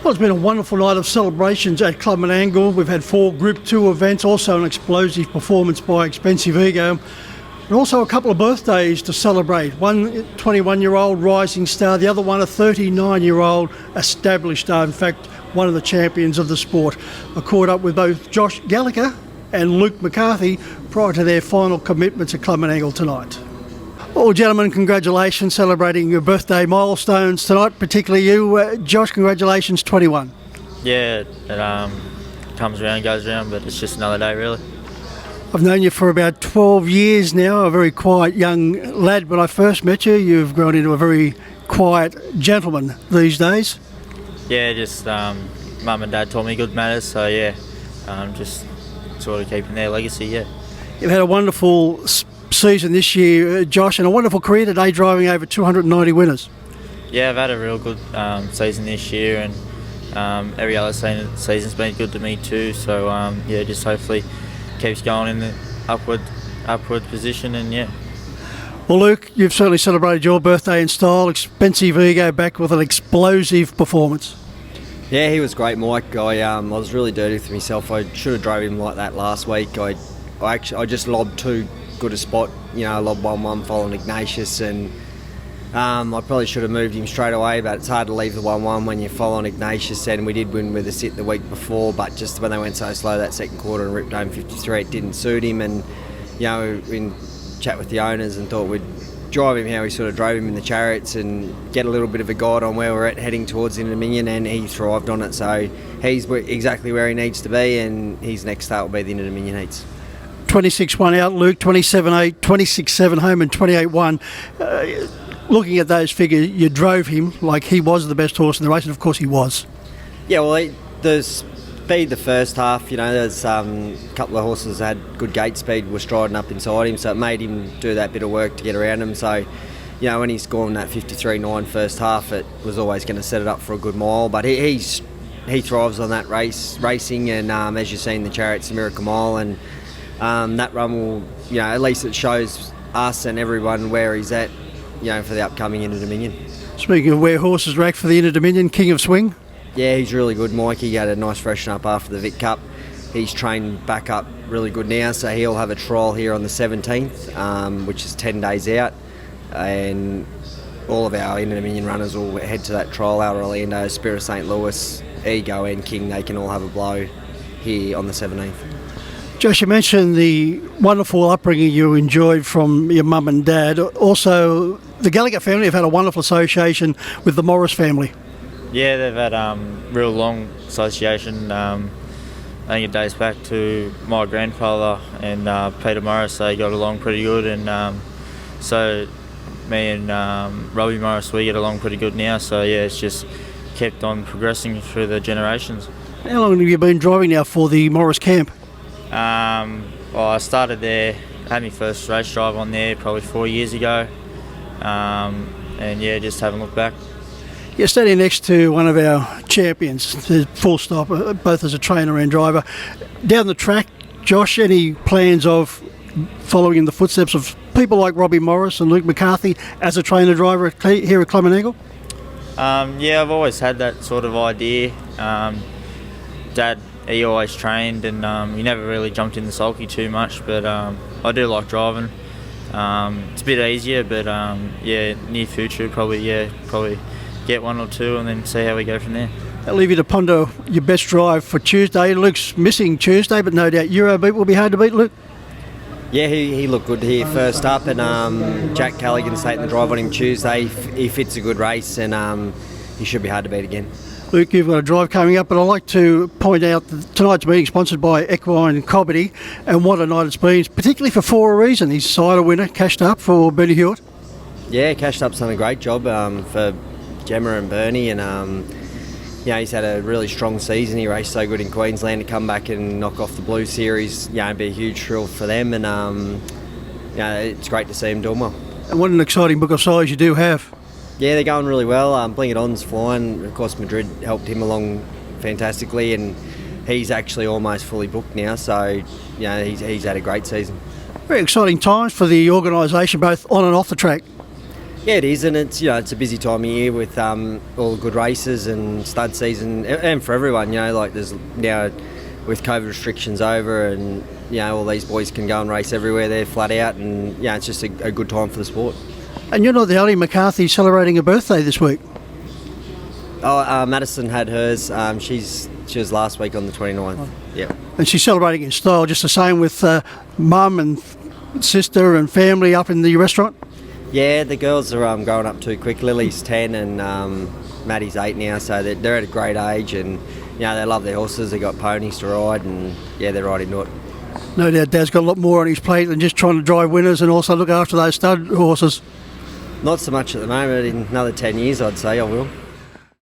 Well, it's been a wonderful night of celebrations at Club Menangle. We've had 4 Group 2 events, also an explosive performance by Expensive Ego, and also a couple of birthdays to celebrate. One 21-year-old rising star, the other one a 39-year-old established star, in fact, one of the champions of the sport. I caught up with both Josh Gallagher and Luke McCarthy prior to their final commitments at Club Menangle tonight. Well, gentlemen, congratulations celebrating your birthday milestones tonight, particularly you. Josh, congratulations, 21. Yeah, it comes around, goes around, but it's just another day, really. I've known you for about 12 years now, a very quiet young lad. When I first met you, you've grown into a very quiet gentleman these days. Yeah, just mum and dad taught me good manners, so yeah, just sort of keeping their legacy, yeah. You've had a wonderful season this year, Josh, and a wonderful career today, driving over 290 winners. Yeah, I've had a real good season this year, and every other season's been good to me too. So yeah, just hopefully keeps going in the upward position, and yeah. Well, Luke, you've certainly celebrated your birthday in style. Expensive Ego back with an explosive performance. Yeah, he was great, Mike. I was really dirty with myself. I should have drove him like that last week. I just lobbed too good a spot, I lobbed 1-1 following Ignatius, and I probably should have moved him straight away, but it's hard to leave the 1-1 when you're following Ignatius, and we did win with a sit the week before, but just when they went so slow that second quarter and ripped home 53, it didn't suit him, and we chat with the owners and thought we'd drive him how we sort of drove him in the Chariots and get a little bit of a guide on where we're at heading towards the Inter-Dominion, and he thrived on it, so he's exactly where he needs to be, and his next start will be the Inter-Dominion heats. 26-1 out, Luke, 27-8, 26-7 home and 28-1. Looking at those figures, you drove him like he was the best horse in the race, and of course he was. Yeah, well, the speed the first half, there's a couple of horses that had good gate speed, were striding up inside him, so it made him do that bit of work to get around him. So, when he's gone that 53-9 first half, it was always going to set it up for a good mile. But he thrives on that racing, and as you've seen, the Chariots, the Miracle Mile, and that run will, at least it shows us and everyone where he's at, for the upcoming Inter-Dominion. Speaking of where horses rack for the Inter-Dominion, King of Swing? Yeah, he's really good, Mike. He had a nice freshen up after the Vic Cup. He's trained back up really good now, so he'll have a trial here on the 17th, which is 10 days out, and all of our Inter-Dominion runners will head to that trial. Our Orlando, Spirit of St. Louis, Ego and King, they can all have a blow here on the 17th. Josh, you mentioned the wonderful upbringing you enjoyed from your mum and dad. Also, the Gallagher family have had a wonderful association with the Morris family. Yeah, they've had real long association. I think it dates back to my grandfather and Peter Morris. They got along pretty good, and so me and Robbie Morris, we get along pretty good now. So yeah, it's just kept on progressing through the generations. How long have you been driving now for the Morris camp? Well, I started there, had my first race drive on there probably 4 years ago, and yeah, just haven't looked back. You're standing next to one of our champions, full stop, both as a trainer and driver. Down the track, Josh, any plans of following in the footsteps of people like Robbie Morris and Luke McCarthy as a trainer-driver here at Club Menangle? Yeah, I've always had that sort of idea. Dad, he always trained, and he never really jumped in the sulky too much, but I do like driving. It's a bit easier, but yeah, near future probably get one or two and then see how we go from there. I'll leave you to ponder your best drive for Tuesday. Luke's missing Tuesday, but no doubt Eurobeat will be hard to beat, Luke. Yeah, he looked good here first up, and Jack Callaghan's taking the drive on him Tuesday. He fits a good race, and he should be hard to beat again. Luke, you've got a drive coming up, but I'd like to point out that tonight's meeting sponsored by Equine Cobbity, and what a night it's been, particularly for a reason. He's cider winner, cashed up for Bernie Hewitt. Yeah, cashed up's done a great job for Gemma and Bernie, and he's had a really strong season. He raced so good in Queensland to come back and knock off the Blue Series. It'd be a huge thrill for them, and it's great to see him doing well. And what an exciting book of size you do have. Yeah, they're going really well. Bring It On's flying. Of course, Madrid helped him along fantastically, and he's actually almost fully booked now. So, he's had a great season. Very exciting times for the organisation, both on and off the track. Yeah, it is, and it's it's a busy time of year with all the good races and stud season, and for everyone. Like there's now with COVID restrictions over, and all these boys can go and race everywhere. They're flat out, and it's just a good time for the sport. And you're not the only McCarthy celebrating a birthday this week. Oh, Madison had hers. She was last week on the 29th. Oh. Yeah. And she's celebrating in style, just the same with mum and sister and family up in the restaurant. Yeah, the girls are growing up too quick. Lily's 10 and Maddie's 8 now, so they're at a great age, and they love their horses. They got ponies to ride, and they're right into it. No doubt Dad's got a lot more on his plate than just trying to drive winners and also look after those stud horses. Not so much at the moment. In another 10 years, I'd say I will.